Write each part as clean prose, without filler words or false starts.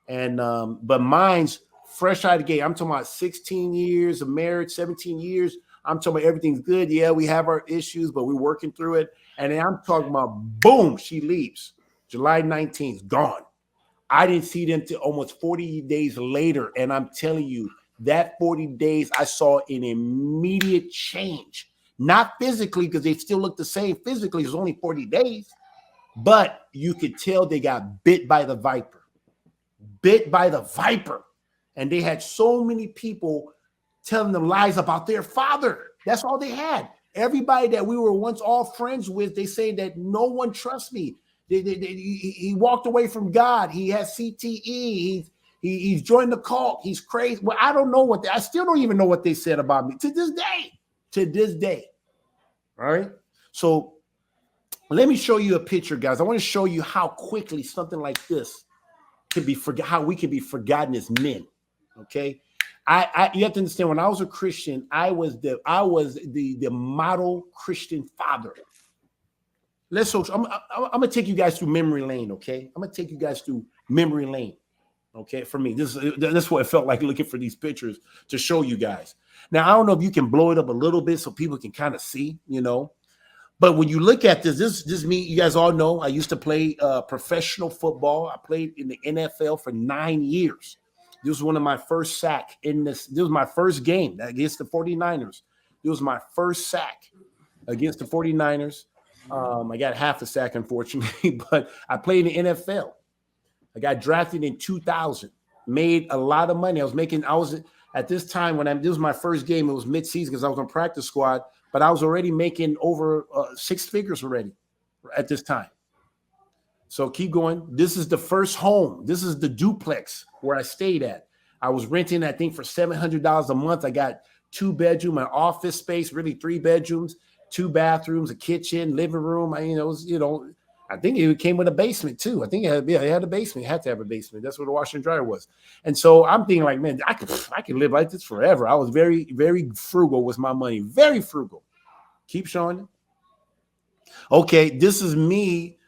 And but mine's fresh out of the gate. I'm talking about 16 years of marriage, 17 years. I'm talking about everything's good. Yeah, we have our issues, but we're working through it. And then I'm talking about boom, she leaves. July 19th, gone. I didn't see them till almost 40 days later. And I'm telling you, that 40 days, I saw an immediate change. Not physically, because they still look the same physically. It was only 40 days. But you could tell they got bit by the viper. Bit by the viper. And they had so many people telling them lies about their father. That's all they had. Everybody that we were once all friends with, they say that no one trusts me. He walked away from God. He has CTE. He's joined the cult. He's crazy. Well, I don't know I still don't even know what they said about me to this day. To this day. All right. So let me show you a picture, guys. I want to show you how quickly something like this can be how we can be forgotten as men. Okay. You have to understand, when I was a Christian, I was the model Christian father. I'm gonna take you guys through memory lane, okay? I'm gonna take you guys through memory lane, okay? For me, this is what it felt like looking for these pictures to show you guys. Now, I don't know if you can blow it up a little bit so people can kind of see, But when you look at this me, you guys all know I used to play professional football. I played in the NFL for 9 years. This was one of my first sack in this. This was my first game against the 49ers. It was my first sack against the 49ers. I got half a sack, unfortunately, but I played in the NFL. I got drafted in 2000, made a lot of money. At this time this was my first game. It was mid-season because I was on practice squad, but I was already making over 6 figures already at this time. So keep going. This is the first home. This is the duplex where I stayed at. I was renting, I think, for $700 a month. I got 2-bedroom, an office space, really 3 bedrooms, 2 bathrooms, a kitchen, living room. I think it came with a basement too. I think it had a basement. It had to have a basement. That's where the washer and dryer was. And so I'm thinking like, man, I could live like this forever. I was very, very frugal with my money. Very frugal. Keep showing. Okay, this is me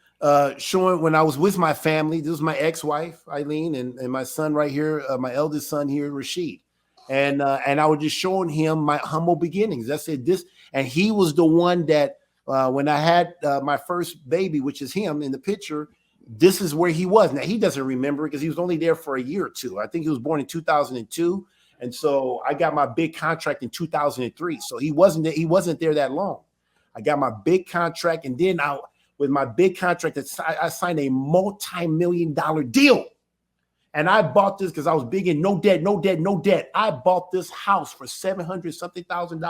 showing when I was with my family. This is my ex-wife, Eileen, and my son right here, my eldest son here, Rashid. And I was just showing him my humble beginnings. I said this, and he was the one that when I had my first baby, which is him in the picture, this is where he was. Now, he doesn't remember because he was only there for a year or two. I think he was born in 2002. And so I got my big contract in 2003. So he wasn't there that long. I got my big contract, and then with my big contract, I signed a multi-million-dollar deal. And I bought this because I was big in no debt. I bought this house for $700-something thousand,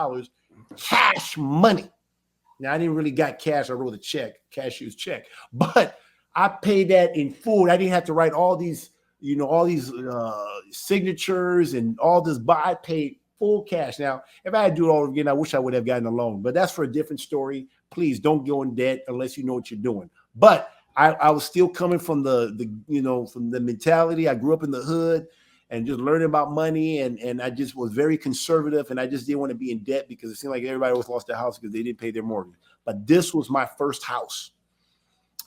cash money. Now, I didn't really got cash. I wrote a check, cashier's check, but I paid that in full. I didn't have to write all these signatures and all this, but I paid full cash. Now, if I had to do it all again, I wish I would have gotten a loan, but that's for a different story. Please don't go in debt unless you know what you're doing. But I was still coming from from the mentality. I grew up in the hood and just learning about money. And I just was very conservative, and I just didn't want to be in debt because it seemed like everybody always lost their house because they didn't pay their mortgage. But this was my first house.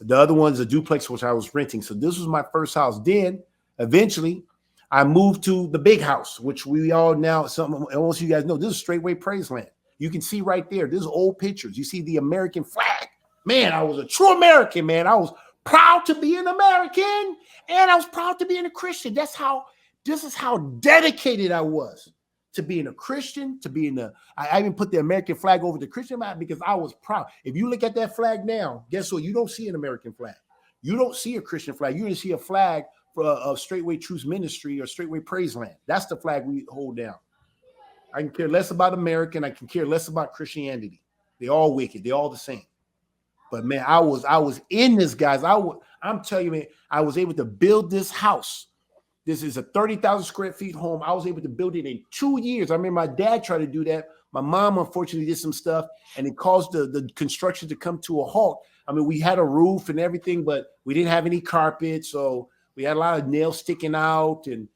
The other one's a duplex, which I was renting. So this was my first house. Then eventually I moved to the big house, which we all now, most of you guys know, this is Straightway Praise Land. You can see right there, this is old pictures. You see the American flag. Man, I was a true American, man. I was proud to be an American, and I was proud to be a Christian. This is how dedicated I was to being a Christian, I even put the American flag over the Christian flag because I was proud. If you look at that flag now, guess what? You don't see an American flag. You don't see a Christian flag. You don't see a flag of Straightway Truth Ministry or Straightway Praise Land. That's the flag we hold down. I can care less about American. I can care less about Christianity. They're all wicked. They're all the same. But man, I was in this, guys. I'm telling you, man, I was able to build this house. This is a 30,000 square feet home. I was able to build it in 2 years. I remember my dad tried to do that. My mom, unfortunately, did some stuff, and it caused the construction to come to a halt. I mean, we had a roof and everything, but we didn't have any carpet. So we had a lot of nails sticking out, and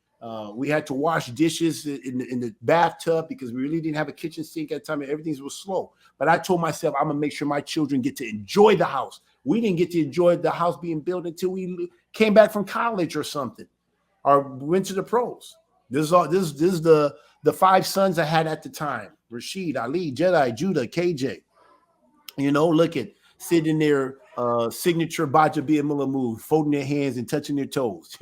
we had to wash dishes in the bathtub because we really didn't have a kitchen sink at the time, and everything was slow. But I told myself, I'm going to make sure my children get to enjoy the house. We didn't get to enjoy the house being built until we came back from college or something. or went to the pros. This is all. This is the 5 sons I had at the time: Rashid, Ali, Jedi, Judah, KJ. Look at sitting there, signature Gbaja-Biamila move, folding their hands and touching their toes.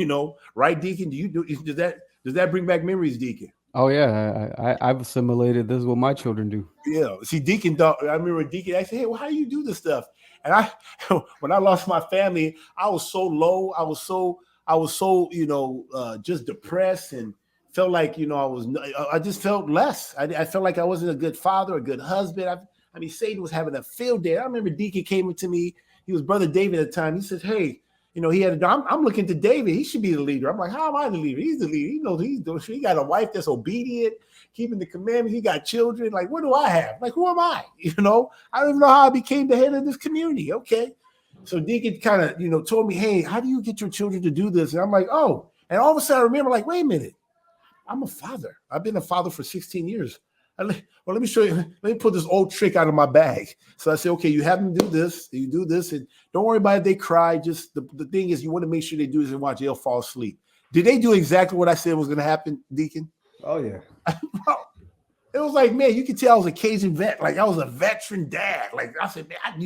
Right, Deacon? Does that bring back memories, Deacon? Oh yeah, I've assimilated. This is what my children do. Yeah. See, Deacon thought, I remember Deacon asked, hey, well, how do you do this stuff? And when I lost my family, I was so low. I was so, just depressed and felt like, I just felt less. I felt like I wasn't a good father, a good husband. I mean, Satan was having a field day. I remember Deacon came up to me. He was Brother David at the time. He said, hey, I'm looking to David. He should be the leader. I'm like, how am I the leader? He's the leader. He knows he's doing. He got a wife that's obedient, keeping the commandments. He got children. Like, what do I have? Like, who am I? I don't even know how I became the head of this community. Okay. So Deacon kind of, told me, hey, how do you get your children to do this? And I'm like, oh. And all of a sudden I remember, like, wait a minute. I'm a father. I've been a father for 16 years. Well, let me show you. Let me put this old trick out of my bag. So I say, okay, you have them do this. You do this. And don't worry about it. They cry. Just the thing is, you want to make sure they do this and watch. They'll fall asleep. Did they do exactly what I said was going to happen, Deacon? Oh, yeah. It was like, man, you could tell I was a Cajun vet. Like, I was a veteran dad. Like, I said, man, I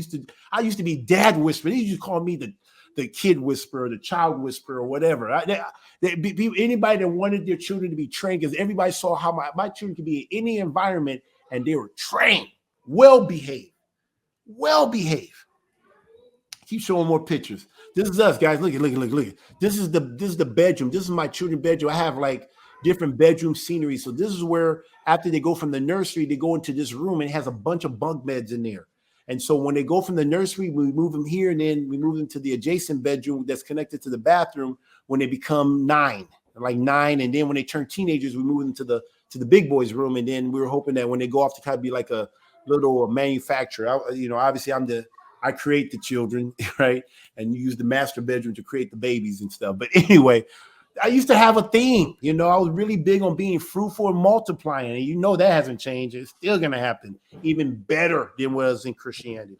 used to be dad whisperer. They used to call me the kid whisperer, the child whisperer, or whatever. Anybody that wanted their children to be trained, because everybody saw how my children could be in any environment, and they were trained, well behaved. Keep showing more pictures. This is us, guys. Look at. This is the bedroom. This is my children's bedroom. I have like different bedroom scenery. So this is where after they go from the nursery, they go into this room and it has a bunch of bunk beds in there. And so when they go from the nursery, we move them here, and then we move them to the adjacent bedroom that's connected to the bathroom when they become 9. And then when they turn teenagers, we move them to the big boys' room. And then we were hoping that when they go off to kind of be like a little manufacturer, obviously I create the children, right? And you use the master bedroom to create the babies and stuff. But anyway, I used to have a theme. I was really big on being fruitful and multiplying. And that hasn't changed. It's still going to happen even better than was in Christianity,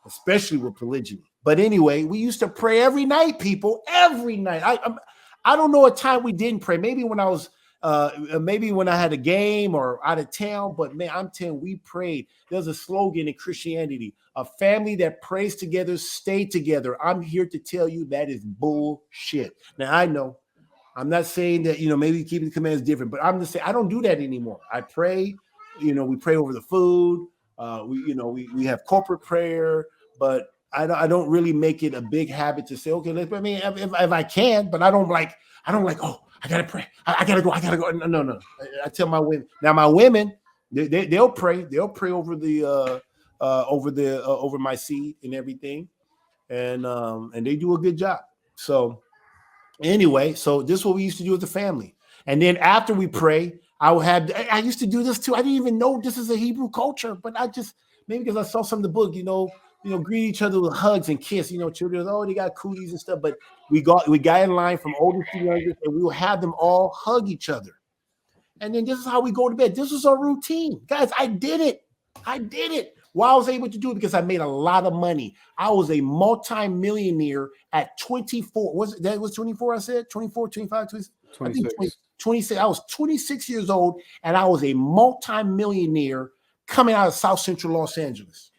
especially with polygyny. But anyway, we used to pray every night, people, every night. I don't know a time we didn't pray. Maybe when I was, maybe when I had a game or out of town, but man, I'm telling you, we prayed. There's a slogan in Christianity: a family that prays together, stay together. I'm here to tell you that is bullshit. Now, I know I'm not saying that, maybe keeping the commands different, but I'm just saying I don't do that anymore. I pray, we pray over the food. We have corporate prayer, but I don't really make it a big habit to say, okay, if I can, but I don't like, oh, I gotta pray. I gotta go. No. I tell my women. Now my women, they'll pray. They'll pray over over my seed and everything, and they do a good job. So anyway, so this is what we used to do as a family. And then after we pray, I used to do this too. I didn't even know this is a Hebrew culture, but maybe because I saw some of the book, greet each other with hugs and kiss. Children, they got cooties and stuff. But we got in line from oldest to youngest, and we will have them all hug each other. And then this is how we go to bed. This was our routine. Guys, I did it. Why I was able to do it? Because I made a lot of money. I was a multi-millionaire at 24. Was 24 I said? 24, 25, 26? 26. 26. I was 26 years old, and I was a multi-millionaire coming out of South Central Los Angeles.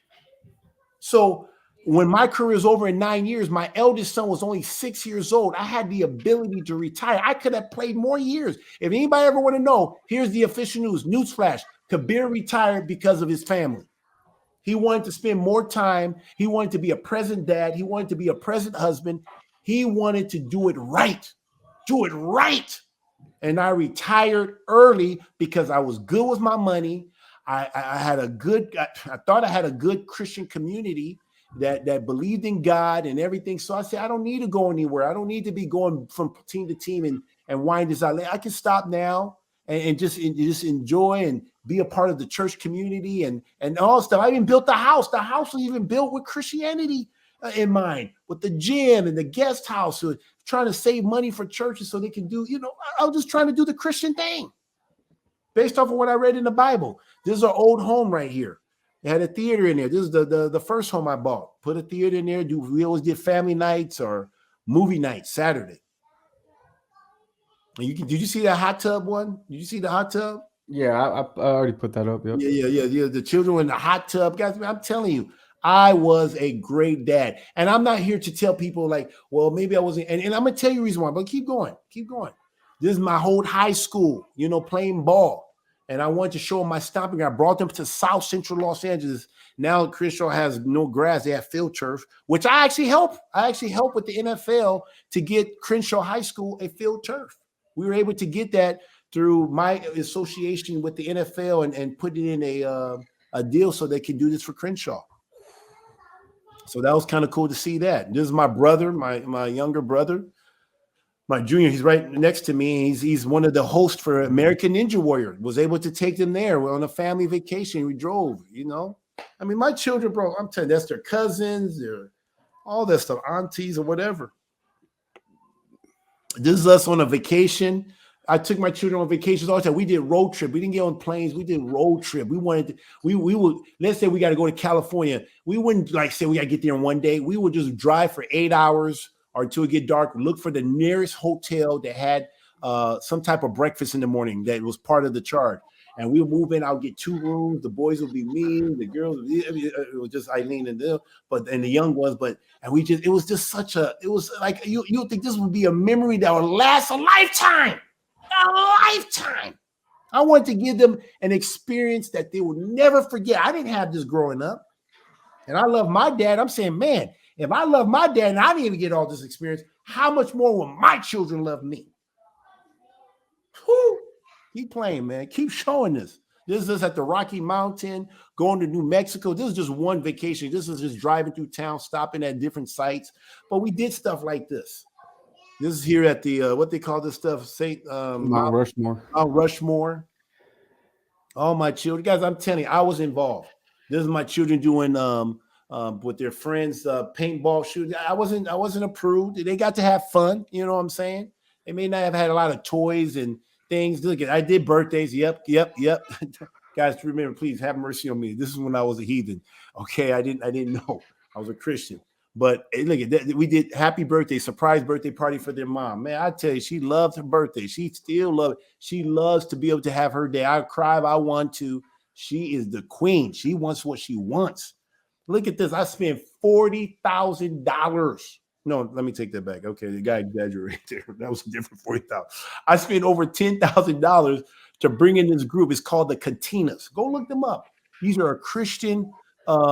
So when my career is over in 9 years, my eldest son was only 6 years old. I had the ability to retire. I could have played more years. If anybody ever want to know, here's the official news. Newsflash: Kabir retired because of his family. He wanted to spend more time. He wanted to be a present dad. He wanted to be a present husband. He wanted to do it right. And I retired early because I was good with my money. I thought I had a good Christian community that believed in God and everything. So I said, I don't need to go anywhere. I don't need to be going from team to team and wind this out. I can stop now and just enjoy and be a part of the church community and all stuff. I even built the house. The house was even built with Christianity in mind, with the gym and the guest house, trying to save money for churches so they can do, I was just trying to do the Christian thing based off of what I read in the Bible. This is our old home right here. They had a theater in there. This is the first home I bought. Put a theater in there. We always did family nights or movie nights Saturday. Did you see that hot tub one? Did you see the hot tub? Yeah, I already put that up. Yep. Yeah. The children in the hot tub, guys. I'm telling you, I was a great dad, and I'm not here to tell people like, well, maybe I wasn't. And I'm gonna tell you the reason why. But keep going, keep going. This is my whole high school, playing ball, and I wanted to show them my stomping. I brought them to South Central Los Angeles. Now Crenshaw has no grass; they have field turf, which I actually help. I actually help with the NFL to get Crenshaw High School a field turf. We were able to get that through my association with the NFL and put it in a deal so they can do this for Crenshaw. So that was kind of cool to see that. This is my brother, my younger brother, my junior. He's right next to me. He's one of the hosts for American Ninja Warrior. Was able to take them there. We're on a family vacation. We drove. I mean, my children, bro. I'm telling you, that's their cousins, their all that stuff, aunties or whatever. This is us on a vacation. I took my children on vacations all the time. We did road trip. We didn't get on planes. We did road trip. We wanted to, we would, let's say we got to go to California. We wouldn't like say we got to get there in one day. We would just drive for 8 hours or until it get dark, look for the nearest hotel that had some type of breakfast in the morning that was part of the charge. And we would move in. I'll get 2 rooms. The boys would be me. The girls, it was just Eileen and them, and the young ones. And it was just it was like, you think this would be a memory that would last a lifetime. A lifetime. I wanted to give them an experience that they would never forget. I didn't have this growing up. And I love my dad. I'm saying, man, if I love my dad and I didn't even get all this experience, how much more will my children love me? Whew. Keep playing, man. Keep showing this. This is at the Rocky Mountain, going to New Mexico. This is just one vacation. This is just driving through town, stopping at different sites. But we did stuff like this. This is here at the what they call this stuff, Mount Rushmore. Mount Rushmore. All my children, guys. I'm telling you, I was involved. This is my children doing with their friends paintball shooting. I wasn't approved. They got to have fun. You know what I'm saying? They may not have had a lot of toys and things. Look, I did birthdays. Yep. Guys, remember, please have mercy on me. This is when I was a heathen. Okay, I didn't know I was a Christian. But hey, look at that. We did happy birthday, surprise birthday party for their mom. Man, I tell you, she loves her birthday. She still loves it. She loves to be able to have her day. I cry if I want to. She is the queen. She wants what she wants. Look at this. I spent $40,000. No, let me take that back. Okay, the guy exaggerated there. That was a different $40,000. I spent over $10,000 to bring in this group. It's called the Cantinas. Go look them up. These are a Christian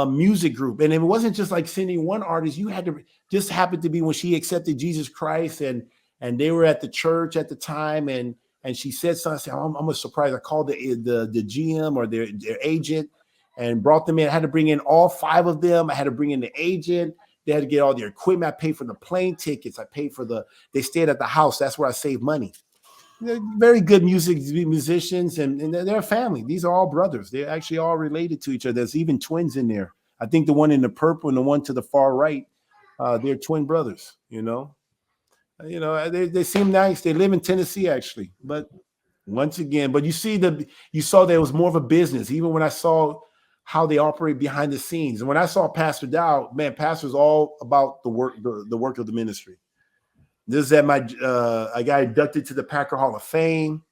music group, and it wasn't just like sending one artist. You had to just happened to be when she accepted Jesus Christ, and they were at the church at the time, and she said something. I said, I'm surprised. I called the GM or their agent and brought them in. I had to bring in all 5 of them. I had to bring in the agent. They had to get all their equipment. I paid for the plane tickets. I paid for they stayed at the house. That's where I saved money. They're very good musicians, and they're a family. These are all brothers. They're actually all related to each other. There's even twins in there. I think the one in the purple and the one to the far right, they're twin brothers. They seem nice. They live in Tennessee actually, but once again, you saw there was more of a business. Even when I saw how they operate behind the scenes, and when I saw Pastor Dow, man, Pastor's all about the work of the ministry. This is at I got inducted to the Packer Hall of Fame.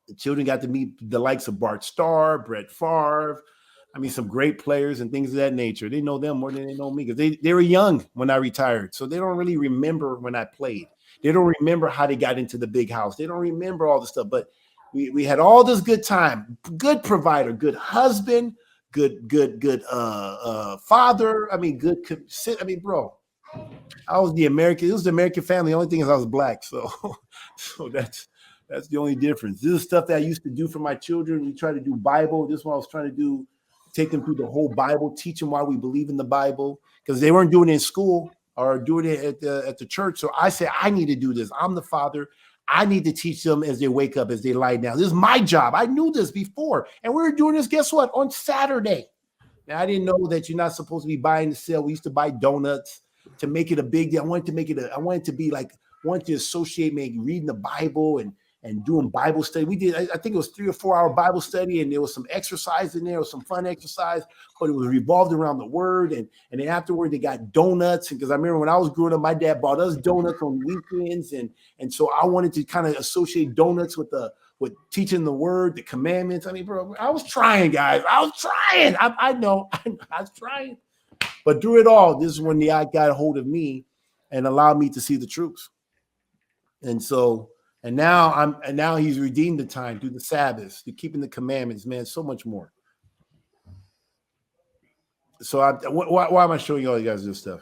The children got to meet the likes of Bart Starr, Brett Favre. I mean, some great players and things of that nature. They know them more than they know me because they were young when I retired. So they don't really remember when I played. They don't remember how they got into the big house. They don't remember all the stuff. But we had all this good time, good provider, good husband, good father. I mean, bro. It was the American family. The only thing is I was black. So that's the only difference. This is stuff that I used to do for my children. We try to do Bible. This is what I was trying to do, take them through the whole Bible, teach them why we believe in the Bible, because they weren't doing it in school or doing it at the church. So I said, I need to do this. I'm the father. I need to teach them as they wake up, as they lie down. This is my job. I knew this before. And we were doing this, guess what, on Saturday. Now, I didn't know that you're not supposed to be buying the sale. We used to buy donuts to make it a big deal. I wanted to associate me reading the Bible and and doing Bible study. We did, I think it was 3 or 4 hour Bible study, and there was some exercise in there, was some fun exercise, but it was revolved around the word. And then afterward, they got donuts. And because I remember when I was growing up, my dad bought us donuts on weekends. And so I wanted to kind of associate donuts with teaching the word, the commandments. I mean, bro, I was trying, guys. I was trying. I know. I was trying. But through it all, this is when the eye got a hold of me and allowed me to see the truth. And so, and now he's redeemed the time through the Sabbaths, to keeping the commandments, man, so much more. So why am I showing you all you guys this stuff?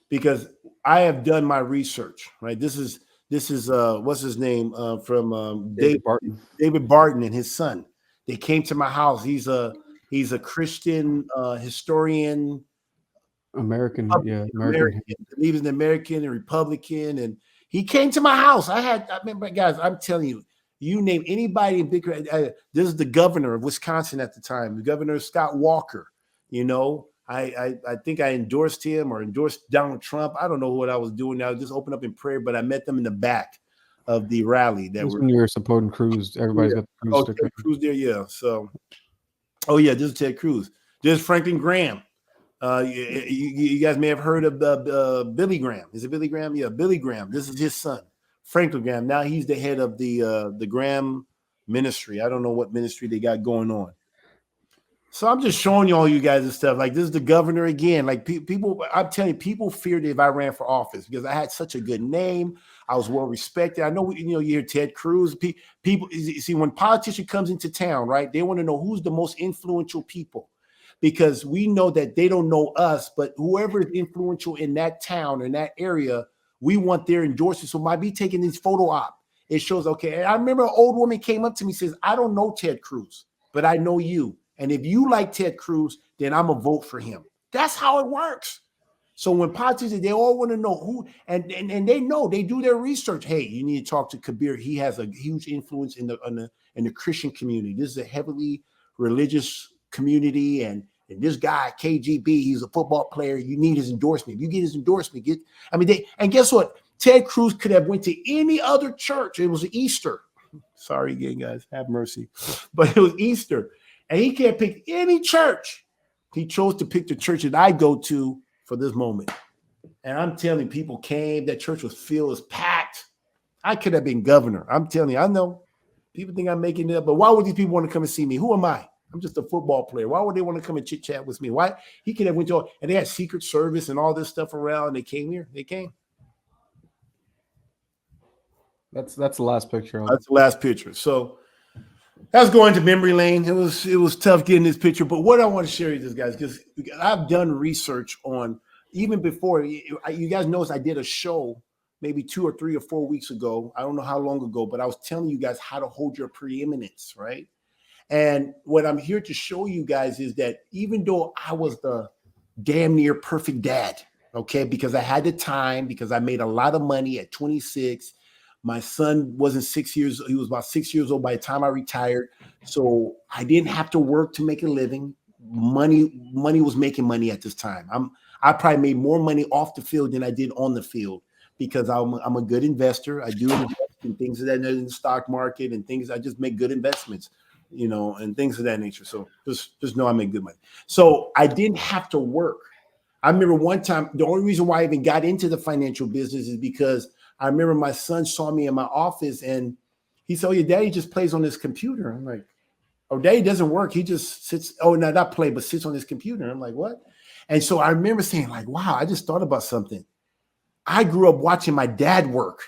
Because I have done my research, right? This is what's his name from David Barton and his son. They came to my house. He's a Christian historian, American. Believes in American and Republican, and he came to my house. I remember, guys. I'm telling you, you name anybody in big. This is the governor of Wisconsin at the time, the Governor Scott Walker. You know, I think I endorsed him or endorsed Donald Trump. I don't know what I was doing. I was just open up in prayer, but I met them in the back of the rally. When you were supporting Cruz, everybody's got the Cruz sticker. Cruz there, yeah. So, this is Ted Cruz. This is Franklin Graham. You guys may have heard of Billy Graham. Is it Billy Graham? Yeah, Billy Graham. This is his son, Franklin Graham. Now he's the head of the Graham ministry. I don't know what ministry they got going on. So I'm just showing you all you guys and stuff. Like, this is the governor again. Like, people, I'm telling you, people feared if I ran for office because I had such a good name. I was well respected. I know, you hear Ted Cruz. People, you see, when politician comes into town, right, they want to know who's the most influential people, because we know that they don't know us, but whoever is influential in that town or in that area, we want their endorsement. So might be taking this photo op. It shows, okay. And I remember an old woman came up to me and says, I don't know Ted Cruz, but I know you. And if you like Ted Cruz, then I'm going to vote for him. That's how it works. So when politicians, they all want to know who, and they know, they do their research. Hey, you need to talk to Kabir. He has a huge influence in the Christian community. This is a heavily religious community, and this guy, KGB, he's a football player. You need his endorsement. If you get his endorsement, and guess what? Ted Cruz could have went to any other church. It was Easter. Sorry again, guys. Have mercy. But it was Easter. And he can't pick any church. He chose to pick the church that I go to for this moment. And I'm telling you, people came. That church was filled, was packed. I could have been governor. I'm telling you, I know. People think I'm making it up, but why would these people want to come and see me? Who am I? I'm just a football player. Why would they want to come and chit chat with me? Why? He could have went to, and they had Secret Service and all this stuff around. And they came here. They came. That's the last picture. That's the last picture. So that's going to memory lane. It was tough getting this picture, but what I want to share with you guys, because I've done research on, even before you guys noticed, I did a show maybe 2 or 3 or 4 weeks ago. I don't know how long ago, but I was telling you guys how to hold your preeminence, right? And what I'm here to show you guys is that even though I was the damn near perfect dad, okay, because I had the time, because I made a lot of money at 26. My son wasn't 6 years. He was about 6 years old by the time I retired. So I didn't have to work to make a living. Money was making money at this time. I probably made more money off the field than I did on the field, because I'm a good investor. I do invest in things that in the stock market and things. I just make good investments, and things of that nature. So just know I make good money. So I didn't have to work. I remember one time, the only reason why I even got into the financial business is because I remember my son saw me in my office and he said, "Oh, your daddy just plays on his computer." I'm like, "Oh, daddy doesn't work. He just sits." Oh, no, not play, but sits on his computer. I'm like, "What?" And so I remember saying, like, wow, I just thought about something. I grew up watching my dad work.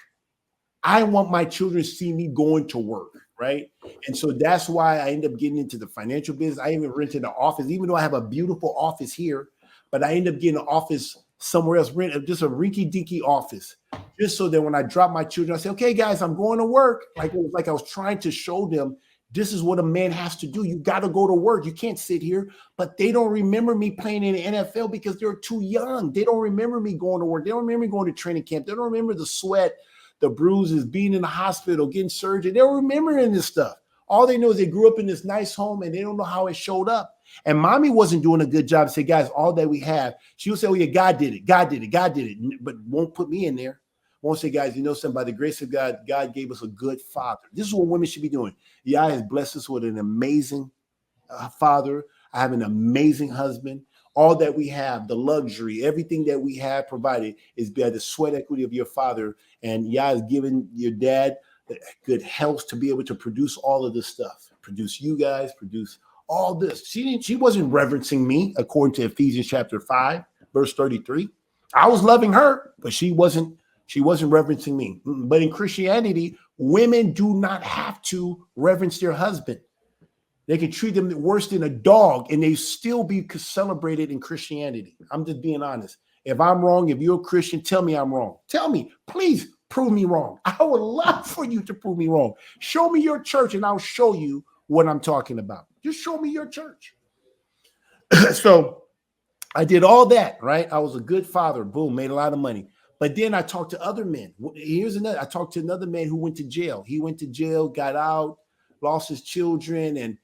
I want my children to see me going to work, right? And so that's why I ended up getting into the financial business. I even rented an office, even though I have a beautiful office here, but I ended up getting an office somewhere else, just a rinky-dinky office, just so that when I drop my children, I say, "Okay, guys, I'm going to work." Like, it was like I was trying to show them, this is what a man has to do. You got to go to work. You can't sit here. But they don't remember me playing in the NFL because they're too young. They don't remember me going to work. They don't remember me going to training camp. They don't remember the sweat, the bruises, being in the hospital, getting surgery. They don't remember any of this stuff. All they know is they grew up in this nice home and they don't know how it showed up. And mommy wasn't doing a good job. Say, "Guys, all that we have," she would say, "Oh yeah, God did it. God did it. God did it," but won't put me in there. won't say, guys, you know something, by the grace of God, God gave us a good father. This is what women should be doing. Yah has blessed us with an amazing father. I have an amazing husband. All that we have, the luxury, everything that we have provided is by the sweat equity of your father. And Yah has given your dad good health to be able to produce all of this stuff, produce you guys, produce all this. She wasn't reverencing me, according to Ephesians chapter 5, verse 33. I was loving her, but she wasn't reverencing me. But in Christianity, women do not have to reverence their husband. They can treat them worse than a dog, and they still be celebrated in Christianity. I'm just being honest. If I'm wrong, if you're a Christian, tell me I'm wrong. Tell me, please prove me wrong. I would love for you to prove me wrong. Show me your church, and I'll show you what I'm talking about. Just show me your church. So I did all that, right? I was a good father. Boom, made a lot of money. But then I talked to other men. Here's another. I talked to another man who went to jail. He went to jail, got out, lost his children, and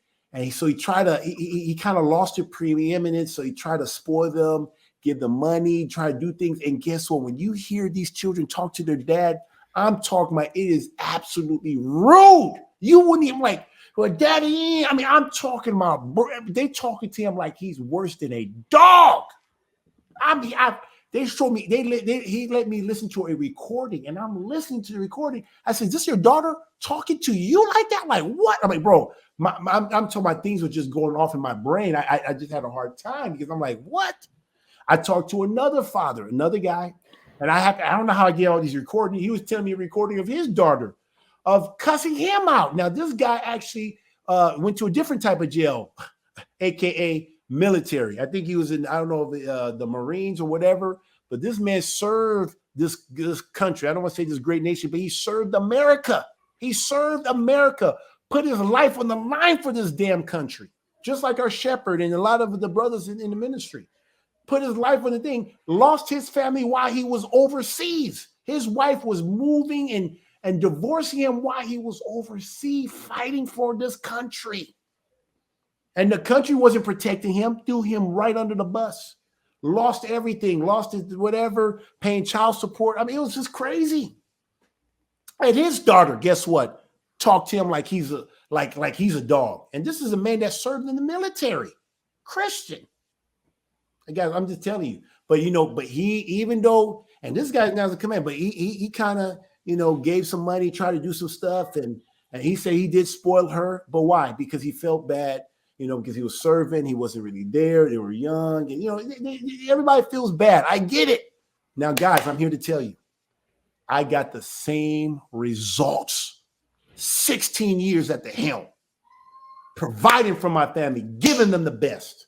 so he tried to, he kind of lost their preeminence. So he tried to spoil them, give them money, try to do things. And guess what? When you hear these children talk to their dad, I'm talking about, it is absolutely rude. You wouldn't even like, well, daddy, I mean, I'm talking about, they talking to him like he's worse than a dog. I mean, they showed me, he let me listen to a recording, and I'm listening to the recording. I said, is this your daughter talking to you like that? Like, what? I'm like, bro, I'm talking about, things were just going off in my brain. I just had a hard time, because I'm like, what? I talked to another father, another guy, and I don't know how I get all these recordings. He was telling me a recording of his daughter, of cussing him out. Now, this guy actually went to a different type of jail, aka military. I think he was in, I don't know, the Marines or whatever, but this man served this country. I don't want to say this great nation, but he served America. He served America, put his life on the line for this damn country, just like our shepherd and a lot of the brothers in the ministry. Put his life on the thing, lost his family while he was overseas. His wife was moving and divorcing him while he was overseas fighting for this country. And the country wasn't protecting him, threw him right under the bus. Lost everything, lost his whatever, paying child support. I mean, it was just crazy. And his daughter, guess what? Talked to him like he's a dog. And this is a man that served in the military, Christian. Guys, I'm just telling you. But he, even though, and this guy now is a command, but he kind of, gave some money, tried to do some stuff, and he said he did spoil her. But why? Because he felt bad, because he was serving, he wasn't really there, they were young, and everybody feels bad. I get it. Now, guys, I'm here to tell you, I got the same results. 16 years at the helm, providing for my family, giving them the best.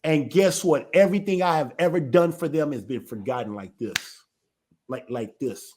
And guess what? Everything I have ever done for them has been forgotten like this. Like this.